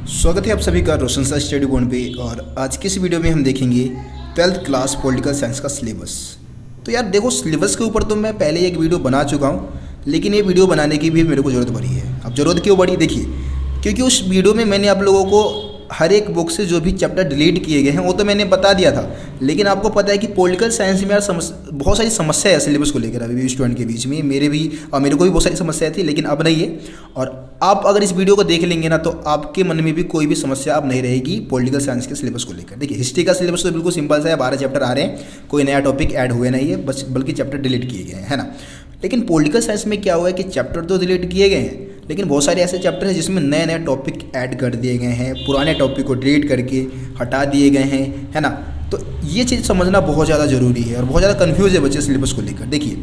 स्वागत है आप सभी का रोशन सा स्टडी पॉइंट पे। और आज की इस वीडियो में हम देखेंगे 12th क्लास पॉलिटिकल साइंस का सिलेबस। तो यार देखो, सिलेबस के ऊपर तो मैं पहले एक वीडियो बना चुका हूँ, लेकिन ये वीडियो बनाने की भी मेरे को ज़रूरत पड़ी है। अब ज़रूरत क्यों पड़ी देखिए, क्योंकि उस वीडियो में मैंने आप लोगों को हर एक बुक से जो भी चैप्टर डिलीट किए गए हैं वो तो मैंने बता दिया था, लेकिन आपको पता है कि पॉलिटिकल साइंस में यार बहुत सारी समस्या है सिलेबस को लेकर। अभी भी स्टूडेंट के बीच में मेरे को भी बहुत सारी समस्या थी, लेकिन अब नहीं है। और आप अगर इस वीडियो को देख लेंगे ना, तो आपके मन में भी कोई भी समस्या अब नहीं रहेगी पॉलिटिकल साइंस के सिलेबस को लेकर। देखिए, हिस्ट्री का सिलेबस तो बिल्कुल सिंपल सा है, 12 चैप्टर आ रहे हैं, कोई नया टॉपिक ऐड हुए नहीं है, बस बल्कि चैप्टर डिलीट किए गए हैं, है ना। लेकिन पॉलिटिकल साइंस में क्या हुआ है कि चैप्टर तो डिलीट किए गए हैं, लेकिन बहुत सारे ऐसे चैप्टर हैं जिसमें नए नए टॉपिक ऐड कर दिए गए हैं, पुराने टॉपिक को डिलीट करके हटा दिए गए हैं, है ना। तो ये चीज़ समझना बहुत ज़्यादा ज़रूरी है और बहुत ज़्यादा कन्फ्यूज है बच्चे सिलेबस को लेकर। देखिए,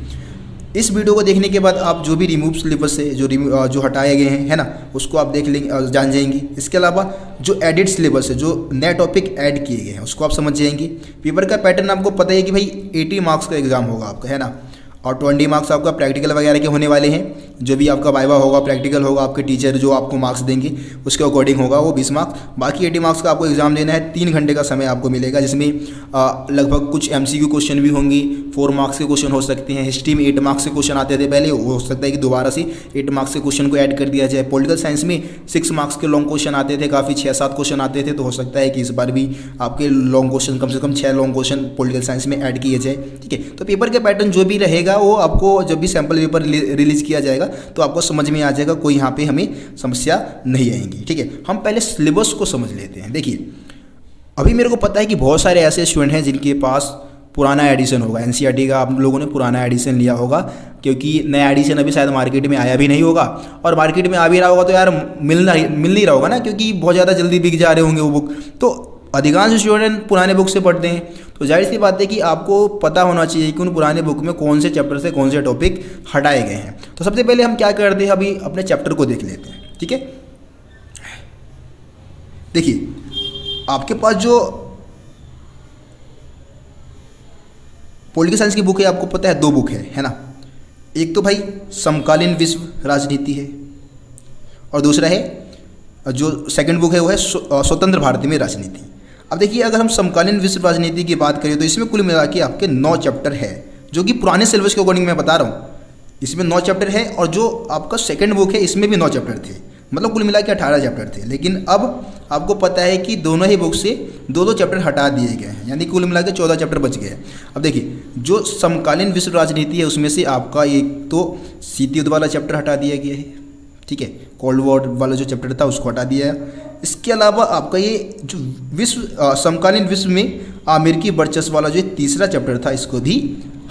इस वीडियो को देखने के बाद आप जो भी रिमूव सिलेबस है, जो हटाए गए हैं, है ना, उसको आप देख लेंगे, जान जाएंगे। इसके अलावा जो एडिट सिलेबस है, जो नए टॉपिक ऐड किए गए हैं, उसको आप समझ जाएंगे। पेपर का पैटर्न आपको पता है कि भाई 80 मार्क्स का एग्जाम होगा आपका, है ना, और 20 मार्क्स आपका प्रैक्टिकल वगैरह के होने वाले हैं। जो भी आपका वाइवा होगा, प्रैक्टिकल होगा, आपके टीचर जो आपको मार्क्स देंगे उसके अकॉर्डिंग होगा वो 20 मार्क्स। बाकी 80 मार्क्स का आपको एग्जाम देना है। 3 घंटे का समय आपको मिलेगा, जिसमें लगभग कुछ MCQ क्वेश्चन भी होंगी, 4 मार्क्स के क्वेश्चन हो सकते हैं। हिस्ट्री में 8 मार्क्स के क्वेश्चन आते थे पहले, वो हो सकता है कि दोबारा से 8 मार्क्स के क्वेश्चन को ऐड कर दिया जाए। पॉलिटिकल साइंस में 6 मार्क्स के लॉन्ग क्वेश्चन आते थे, काफ़ी 6-7 क्वेश्चन आते थे, तो हो सकता है कि इस बार भी आपके लॉन्ग क्वेश्चन कम से कम 6 लॉन्ग क्वेश्चन पॉलिटिकल साइंस में ऐड किए जाए। ठीक है, तो पेपर के पैटर्न जो भी रहेगा वो आपको जब भी सैम्पल पेपर रिलीज किया जाएगा तो आपको समझ में आ जाएगा, कोई यहाँ पे हमें समस्या नहीं आएंगी। ठीक है, हम पहले सिलेबस को समझ लेते हैं। देखिए, अभी मेरे को पता है कि बहुत सारे ऐसे स्टूडेंट हैं जिनके पास पुराना एडिशन होगा। NCERT का आप लोगों ने पुराना एडिशन लिया होगा, क्योंकि नया एडिशन अभी शायद मार्केट में आया भी नहीं होगा, और मार्केट में आ भी रहा होगा तो यार मिल नहीं रहा होगा ना, क्योंकि बहुत ज़्यादा जल्दी बिक जा रहे होंगे वो बुक। तो अधिकांश स्टूडेंट पुराने बुक से पढ़ते हैं, तो जाहिर सी बात है कि आपको पता होना चाहिए कि उन पुराने बुक में कौन से चैप्टर से कौन से टॉपिक हटाए गए हैं। तो सबसे पहले हम क्या करते हैं, अभी अपने चैप्टर को देख लेते हैं। ठीक है, देखिए, आपके पास जो पॉलिटिकल साइंस की बुक है, आपको पता है 2 बुक है ना। एक तो भाई समकालीन विश्व राजनीति है, और दूसरा है जो सेकंड बुक है वो है स्वतंत्र भारत में राजनीति। अब देखिए, अगर हम समकालीन विश्व राजनीति की बात करें तो इसमें कुल मिला के आपके 9 चैप्टर है, जो कि पुराने सिलेबस के अकॉर्डिंग मैं बता रहा हूँ। इसमें 9 चैप्टर है, और जो आपका सेकंड बुक है इसमें भी 9 चैप्टर थे, मतलब कुल मिला के 18 चैप्टर थे। लेकिन अब आपको पता है कि दोनों ही बुक से 2-2 चैप्टर हटा दिए गए हैं, यानी कुल मिला के 14 चैप्टर बच गए हैं। अब देखिए, जो समकालीन विश्व राजनीति है उसमें से आपका एक तो शीत युद्ध वाला चैप्टर हटा दिया गया है। ठीक है, कोल्ड वॉर वाला जो चैप्टर था उसको हटा दिया है। इसके अलावा आपका ये जो समकालीन विश्व में अमेरिकी वर्चस्व वाला जो तीसरा चैप्टर था, इसको भी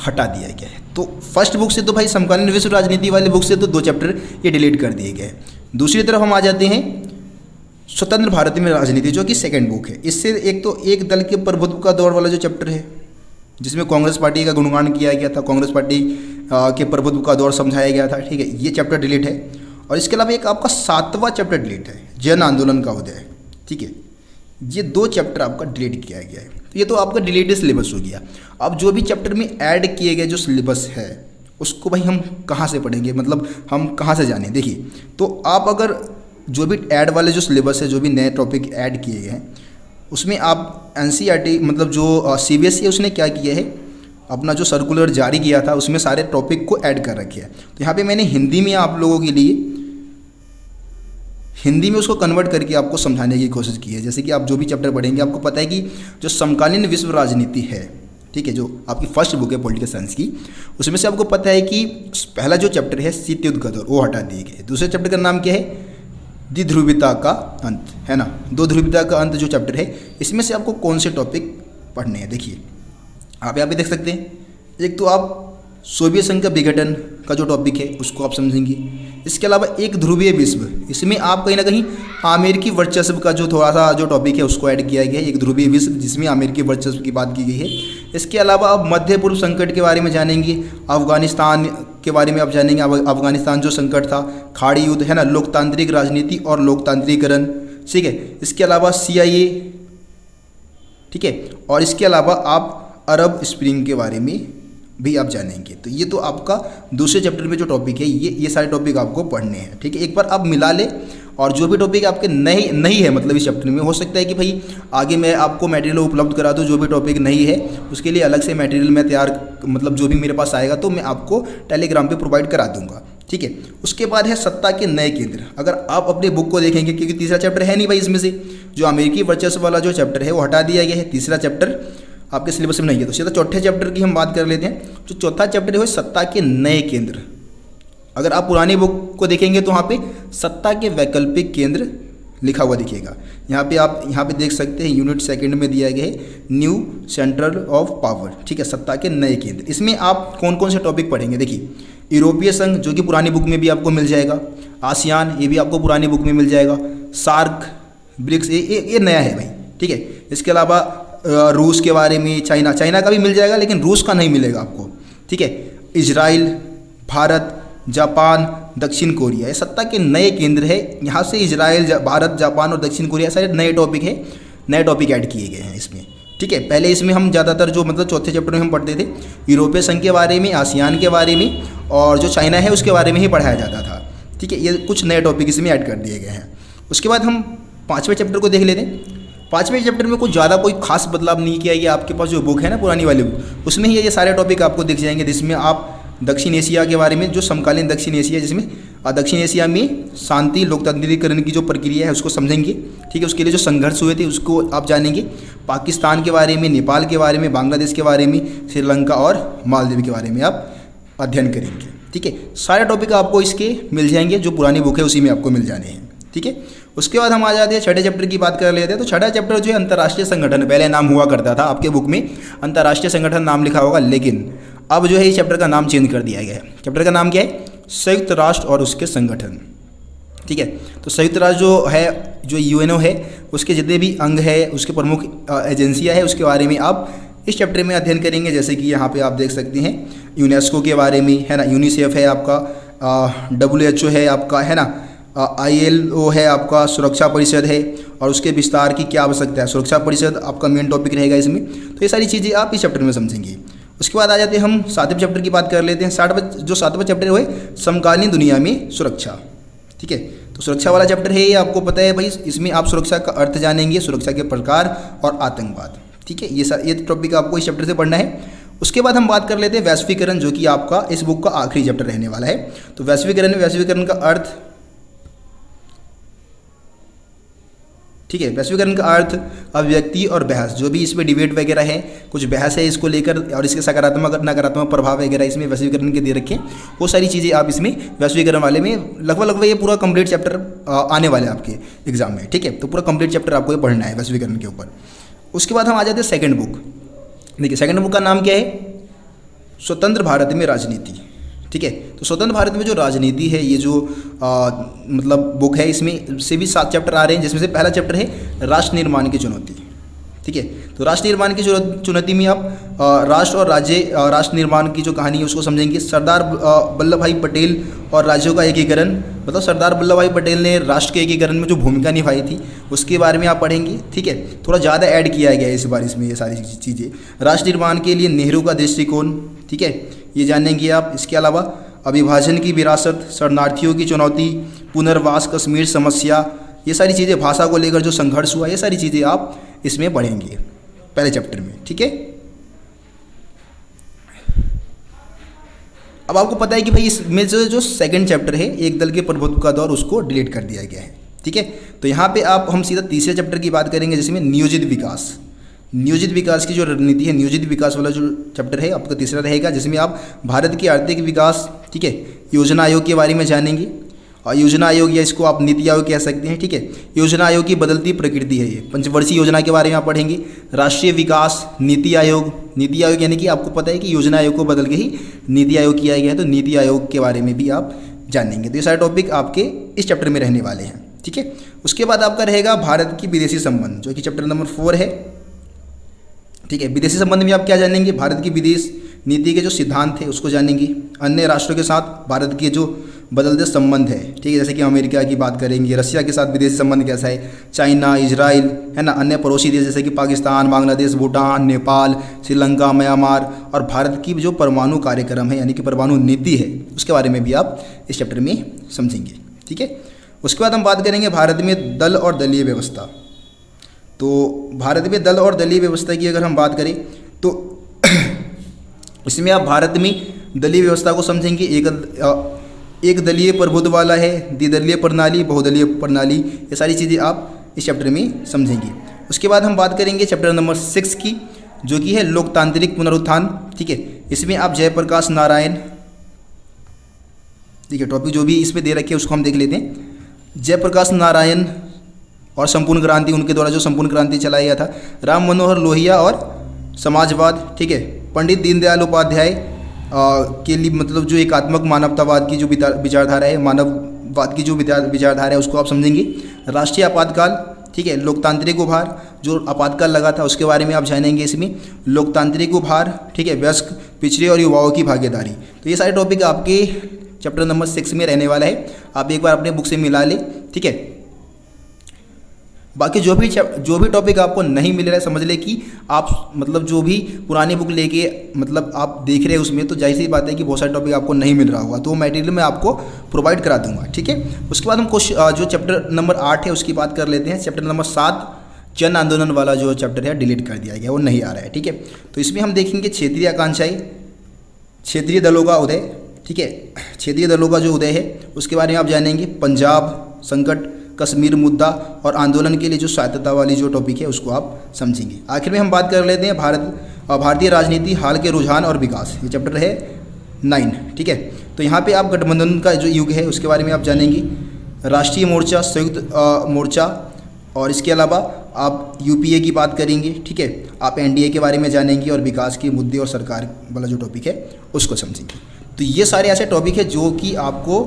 हटा दिया गया है। तो फर्स्ट बुक से तो भाई समकालीन विश्व राजनीति वाले बुक से तो 2 चैप्टर ये डिलीट कर दिए गए। दूसरी तरफ हम आ जाते हैं स्वतंत्र भारत में राजनीति, जो कि सेकंड बुक है। इससे एक तो एक दल के प्रभुत्व का दौर वाला जो चैप्टर है, जिसमें कांग्रेस पार्टी का गुणगान किया गया था, कांग्रेस पार्टी के प्रभुत्व का दौर समझाया गया था। ठीक है, ये चैप्टर डिलीट है। और इसके अलावा एक आपका 7वां चैप्टर डिलीट है, जन आंदोलन का उदय। ठीक है, ये 2 चैप्टर आपका डिलीट किया गया है। तो ये तो आपका डिलीटेड सिलेबस हो गया। अब जो भी चैप्टर में ऐड किए गए जो सिलेबस है, उसको भाई हम कहाँ से पढ़ेंगे, मतलब हम कहाँ से जानें। देखिए, तो आप अगर जो भी ऐड वाले जो सिलेबस है, जो भी नए टॉपिक ऐड किए गए हैं, उसमें आप NCERT मतलब जो CBSE है उसने क्या किया है, अपना जो सर्कुलर जारी किया था उसमें सारे टॉपिक को ऐड कर रखे हैं। तो यहाँ पे मैंने हिंदी में आप लोगों के लिए हिंदी में उसको कन्वर्ट करके आपको समझाने की कोशिश की है। जैसे कि आप जो भी चैप्टर पढ़ेंगे, आपको पता है कि जो समकालीन विश्व राजनीति है, ठीक है, जो आपकी फर्स्ट बुक है पॉलिटिकल साइंस की, उसमें से आपको पता है कि पहला जो चैप्टर है शीत युद्ध का दौर, वो हटा दिए गए। दूसरे चैप्टर का नाम क्या है, द्विध्रुवीयता का अंत, है ना। 2 ध्रुवीयता का अंत जो चैप्टर है, इसमें से आपको कौन से टॉपिक पढ़ने हैं। देखिए, आप यहाँ पे देख सकते हैं, एक तो आप सोवियत संघ का विघटन का जो टॉपिक है उसको आप समझेंगे। इसके अलावा एक ध्रुवीय विश्व, इसमें आप कहीं ना कहीं अमेरिकी वर्चस्व का जो थोड़ा सा जो टॉपिक है उसको ऐड किया गया है, एक ध्रुवीय विश्व जिसमें अमेरिकी वर्चस्व की बात की गई है। इसके अलावा आप मध्य पूर्व संकट के बारे में जानेंगे, अफगानिस्तान के बारे में आप जानेंगे, अफगानिस्तान जो संकट था, खाड़ी युद्ध, है ना, लोकतांत्रिक राजनीति और लोकतांत्रिकरण। ठीक है, इसके अलावा CIA, ठीक है, और इसके अलावा आप अरब स्प्रिंग के बारे में भी आप जानेंगे। तो ये तो आपका दूसरे चैप्टर में जो टॉपिक है, ये सारे टॉपिक आपको पढ़ने हैं। ठीक है, एक बार आप मिला ले और जो भी टॉपिक आपके नहीं है मतलब इस चैप्टर में, हो सकता है कि भाई आगे मैं आपको मटेरियल उपलब्ध करा दूँ, जो भी टॉपिक नहीं है उसके लिए अलग से मटेरियल मैं तैयार मतलब जो भी मेरे पास आएगा तो मैं आपको टेलीग्राम पे प्रोवाइड करा दूंगा, ठीक है। उसके बाद है सत्ता के नए केंद्र। अगर आप अपने बुक को देखेंगे, क्योंकि तीसरा चैप्टर है नहीं भाई इसमें से, जो अमेरिकी वर्चस्व वाला जो चैप्टर है वो हटा दिया गया है, तीसरा चैप्टर आपके सिलेबस में नहीं है। तो सीधा चौथे चैप्टर की हम बात कर लेते हैं। जो चौथा चैप्टर है वो सत्ता के नए केंद्र। अगर आप पुरानी बुक को देखेंगे तो वहाँ पे सत्ता के वैकल्पिक केंद्र लिखा हुआ दिखेगा। यहाँ पे देख सकते हैं यूनिट सेकंड में दिया गया है न्यू सेंट्रल ऑफ पावर, ठीक है, सत्ता के नए केंद्र। इसमें आप कौन कौन से टॉपिक पढ़ेंगे, देखिए यूरोपीय संघ जो कि पुरानी बुक में भी आपको मिल जाएगा, आसियान ये भी आपको पुरानी बुक में मिल जाएगा, सार्क, ब्रिक्स ये नया है भाई, ठीक है। इसके अलावा रूस के बारे में, चाइना का भी मिल जाएगा लेकिन रूस का नहीं मिलेगा आपको, ठीक है। इजराइल, भारत, जापान, दक्षिण कोरिया, ये सत्ता के नए केंद्र है। यहाँ से इजराइल, भारत, जापान और दक्षिण कोरिया सारे नए टॉपिक है, नए टॉपिक ऐड किए गए हैं इसमें, ठीक है। पहले इसमें हम ज़्यादातर जो मतलब चौथे चैप्टर में हम पढ़ते थे यूरोपीय संघ के बारे में, आसियान के बारे में और जो चाइना है उसके बारे में ही पढ़ाया जाता था, ठीक है। ये कुछ नए टॉपिक इसमें ऐड कर दिए गए हैं। उसके बाद हम पाँचवें चैप्टर को देख लेते हैं। पाँचवें चैप्टर में कुछ ज़्यादा कोई खास बदलाव नहीं किया गया। आपके पास जो बुक है ना पुरानी वाली बुक, उसमें ही ये सारे टॉपिक आपको दिख जाएंगे, जिसमें आप दक्षिण एशिया के बारे में, जो समकालीन दक्षिण एशिया, जिसमें दक्षिण एशिया में शांति लोकतांत्रिकरण की जो प्रक्रिया है उसको समझेंगे, ठीक है। उसके लिए जो संघर्ष हुए थे उसको आप जानेंगे। पाकिस्तान के बारे में, नेपाल के बारे में, बांग्लादेश के बारे में, श्रीलंका और मालदीव के बारे में आप अध्ययन करेंगे, ठीक है। सारे टॉपिक आपको इसके मिल जाएंगे, जो पुरानी बुक है उसी में आपको मिल जाने हैं, ठीक है। उसके बाद हम आ जाते हैं छठे चैप्टर की बात कर लेते हैं। तो छठा चैप्टर जो है अंतर्राष्ट्रीय संगठन, पहले नाम हुआ करता था आपके बुक में अंतर्राष्ट्रीय संगठन नाम लिखा होगा, लेकिन अब जो है इस चैप्टर का नाम चेंज कर दिया गया है। चैप्टर का नाम क्या है, संयुक्त राष्ट्र और उसके संगठन, ठीक है। तो संयुक्त राष्ट्र जो है, जो यूएनओ है, उसके जितने भी अंग है, उसके प्रमुख एजेंसियाँ है, उसके बारे में आप इस चैप्टर में अध्ययन करेंगे। जैसे कि यहाँ पे आप देख सकते हैं यूनेस्को के बारे में, है ना, यूनिसेफ है आपका, WHO है आपका, है ना, ILO है आपका, सुरक्षा परिषद है, और उसके विस्तार की क्या आवश्यकता है, सुरक्षा परिषद आपका मेन टॉपिक रहेगा इसमें। तो ये सारी चीज़ें आप इस चैप्टर में समझेंगे। उसके बाद आ जाते हैं हम सातवें चैप्टर की बात कर लेते हैं। जो सातवां चैप्टर है वो है समकालीन दुनिया में सुरक्षा, ठीक है। तो सुरक्षा वाला चैप्टर है ये, आपको पता है भाई, इसमें आप सुरक्षा का अर्थ जानेंगे, सुरक्षा के प्रकार और आतंकवाद, ठीक है। ये टॉपिक आपको इस चैप्टर से पढ़ना है। उसके बाद हम बात कर लेते हैं वैश्वीकरण, जो कि आपका इस बुक का आखिरी चैप्टर रहने वाला है। तो वैश्वीकरण का अर्थ, ठीक है, वैश्वीकरण का अर्थ, अभिव्यक्ति और बहस, जो भी इसमें डिबेट वगैरह है, कुछ बहस है इसको लेकर, और इसके सकारात्मक नकारात्मक प्रभाव वगैरह इसमें वैश्वीकरण के दे रखे, वो सारी चीज़ें आप इसमें वैश्वीकरण वाले में लगभग ये पूरा कंप्लीट चैप्टर आने वाले हैं आपके एग्जाम में, ठीक है। तो पूरा कंप्लीट चैप्टर आपको ये पढ़ना है वैश्वीकरण के ऊपर। उसके बाद हम आ जाते हैं सेकेंड बुक। देखिए सेकेंड बुक का नाम क्या है, स्वतंत्र भारत में राजनीति, ठीक है। तो स्वतंत्र भारत में जो राजनीति है, ये जो मतलब बुक है, इसमें से भी 7 चैप्टर आ रहे हैं, जिसमें से पहला चैप्टर है राष्ट्र निर्माण की चुनौती, ठीक है। तो राष्ट्र निर्माण की चुनौती में आप राष्ट्र और राज्य, राष्ट्र निर्माण की जो कहानी है उसको समझेंगे। सरदार वल्लभ भाई पटेल और राज्यों का एकीकरण, मतलब सरदार वल्लभ भाई पटेल ने राष्ट्र के एकीकरण में जो भूमिका निभाई थी उसके बारे में आप पढ़ेंगे, ठीक है। थोड़ा ज़्यादा ऐड किया गया है इस बार इसमें ये सारी चीज़ें। राष्ट्र निर्माण के लिए नेहरू का दृष्टिकोण, ठीक है, ये जानेंगे आप। इसके अलावा अविभाजन की विरासत, शरणार्थियों की चुनौती, पुनर्वास, कश्मीर समस्या, ये सारी चीज़ें, भाषा को लेकर जो संघर्ष हुआ, ये सारी चीज़ें आप इसमें पढ़ेंगे पहले चैप्टर में, ठीक है। अब आपको पता है कि भाई इसमें जो सेकंड चैप्टर है, एक दल के प्रभुत्व का दौर, उसको डिलीट कर दिया गया है, ठीक है। तो यहाँ पे हम सीधा तीसरे चैप्टर की बात करेंगे, जिसमें नियोजित विकास, नियोजित विकास की जो रणनीति है, नियोजित विकास वाला जो चैप्टर है आपका तीसरा रहेगा, जिसमें आप भारत की आर्थिक विकास, ठीक है, योजना आयोग के बारे में जानेंगे। और योजना आयोग, या इसको आप नीति आयोग कह सकते हैं, ठीक है। योजना आयोग की बदलती प्रकृति है, ये पंचवर्षीय योजना के बारे में आप पढ़ेंगे। राष्ट्रीय विकास नीति आयोग, नीति आयोग यानी कि आपको पता है कि योजना आयोग को बदल के ही नीति आयोग किया गया है, तो नीति आयोग के बारे में भी आप जानेंगे। तो ये सारे टॉपिक आपके इस चैप्टर में रहने वाले हैं, ठीक है। उसके बाद आपका रहेगा भारत की विदेशी संबंध, जो कि चैप्टर नंबर 4 है, ठीक है। विदेशी संबंध में आप क्या जानेंगे, भारत की विदेश नीति के जो सिद्धांत थे उसको जानेंगे। अन्य राष्ट्रों के साथ भारत के जो बदलते संबंध है, ठीक है, जैसे कि अमेरिका की बात करेंगे, रशिया के साथ विदेशी संबंध कैसा है, चाइना, इजराइल, है ना, अन्य पड़ोसी देश जैसे कि पाकिस्तान, बांग्लादेश, भूटान, नेपाल, श्रीलंका, म्यांमार, और भारत की जो परमाणु कार्यक्रम है यानी कि परमाणु नीति है, उसके बारे में भी आप इस चैप्टर में समझेंगे, ठीक है। उसके बाद हम बात करेंगे भारत में दल और दलीय व्यवस्था। तो भारत में दल और दलीय व्यवस्था की अगर हम बात करें तो इसमें आप भारत में दलीय व्यवस्था को समझेंगे। एक दलीय प्रभुत्व वाला है, द्विदलीय प्रणाली, बहुदलीय प्रणाली, ये सारी चीज़ें आप इस चैप्टर में समझेंगे। उसके बाद हम बात करेंगे चैप्टर नंबर 6 की, जो कि है लोकतांत्रिक पुनरुत्थान। ठीक है, इसमें आप जयप्रकाश नारायण, ठीक है, टॉपिक जो भी इसमें दे रखे हैं उसको हम देख लेते हैं। जयप्रकाश नारायण और संपूर्ण क्रांति, उनके द्वारा जो संपूर्ण क्रांति चलाया गया था। राम मनोहर लोहिया और समाजवाद। ठीक है, पंडित दीनदयाल उपाध्याय के लिए मतलब जो एकात्मक मानवतावाद की जो विचारधारा है, मानववाद की जो विचारधारा है उसको आप समझेंगे। राष्ट्रीय आपातकाल, ठीक है, लोकतांत्रिक उभार, जो आपातकाल लगा था उसके बारे में आप जानेंगे इसमें। लोकतांत्रिक उभार, ठीक है, वयस्क, पिछड़े और युवाओं की भागीदारी। तो ये सारे टॉपिक आपके चैप्टर नंबर 6 में रहने वाला है, आप एक बार अपने बुक से मिला लें। ठीक है, बाकी जो भी टॉपिक आपको नहीं मिल रहा है समझ ले कि आप मतलब जो भी पुरानी बुक लेके मतलब आप देख रहे हैं उसमें, तो जाहिर सी बात है कि बहुत सारे टॉपिक आपको नहीं मिल रहा होगा, तो वो मटेरियल मैं आपको प्रोवाइड करा दूंगा। ठीक है, उसके बाद हम जो चैप्टर नंबर 8 है उसकी बात कर लेते हैं। चैप्टर नंबर 7 जन आंदोलन वाला जो चैप्टर है डिलीट कर दिया गया, वो नहीं आ रहा है। ठीक है, तो इसमें हम देखेंगे क्षेत्रीय आकांक्षाएं, क्षेत्रीय दलों का उदय। ठीक है, क्षेत्रीय दलों का जो उदय है उसके बारे में आप जानेंगे। पंजाब संकट, कश्मीर मुद्दा और आंदोलन के लिए जो स्वायत्तता वाली जो टॉपिक है उसको आप समझेंगे। आखिर में हम बात कर लेते हैं भारतीय राजनीति, हाल के रुझान और विकास। ये चैप्टर है 9। ठीक है, तो यहाँ पे आप गठबंधन का जो युग है उसके बारे में आप जानेंगे। राष्ट्रीय मोर्चा, संयुक्त मोर्चा, और इसके अलावा आप यूपीए की बात करेंगे। ठीक है, आप एनडीए के बारे में जानेंगे और विकास के मुद्दे और सरकार वाला जो टॉपिक है उसको समझेंगे। तो ये सारे ऐसे टॉपिक है जो कि आपको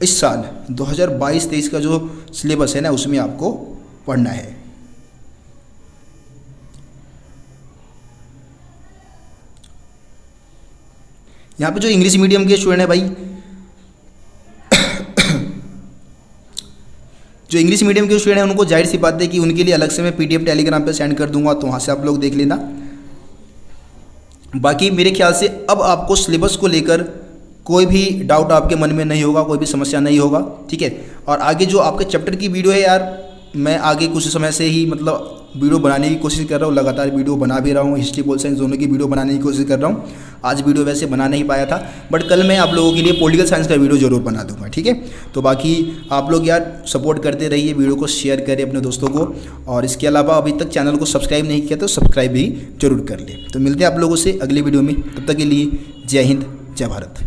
इस साल 2022-23 का जो सिलेबस है ना उसमें आपको पढ़ना है। यहाँ पे जो इंग्लिश मीडियम के स्टूडेंट है भाई, जो इंग्लिश मीडियम के स्टूडेंट हैं उनको जाहिर सी बात है कि उनके लिए अलग से मैं पीडीएफ टेलीग्राम पे सेंड कर दूंगा, तो वहाँ से आप लोग देख लेना। बाकी मेरे ख्याल से अब आपको सिलेबस को लेकर कोई भी डाउट आपके मन में नहीं होगा, कोई भी समस्या नहीं होगा। ठीक है, और आगे जो आपके चैप्टर की वीडियो है यार, मैं आगे कुछ समय से ही मतलब वीडियो बनाने की कोशिश कर रहा हूँ, लगातार वीडियो बना भी रहा हूँ। हिस्ट्री पॉल साइंस दोनों की वीडियो बनाने की कोशिश कर रहा हूँ। आज वीडियो वैसे बना नहीं पाया था, बट कल मैं आप लोगों के लिए पॉलिटिकल साइंस का वीडियो जरूर बना दूंगा। ठीक है, तो बाकी आप लोग यार सपोर्ट करते रहिए, वीडियो को शेयर करें अपने दोस्तों को, और इसके अलावा अभी तक चैनल को सब्सक्राइब नहीं किया तो सब्सक्राइब भी जरूर कर लें। तो मिलते हैं आप लोगों से अगली वीडियो में, तब तक के लिए जय हिंद, जय भारत।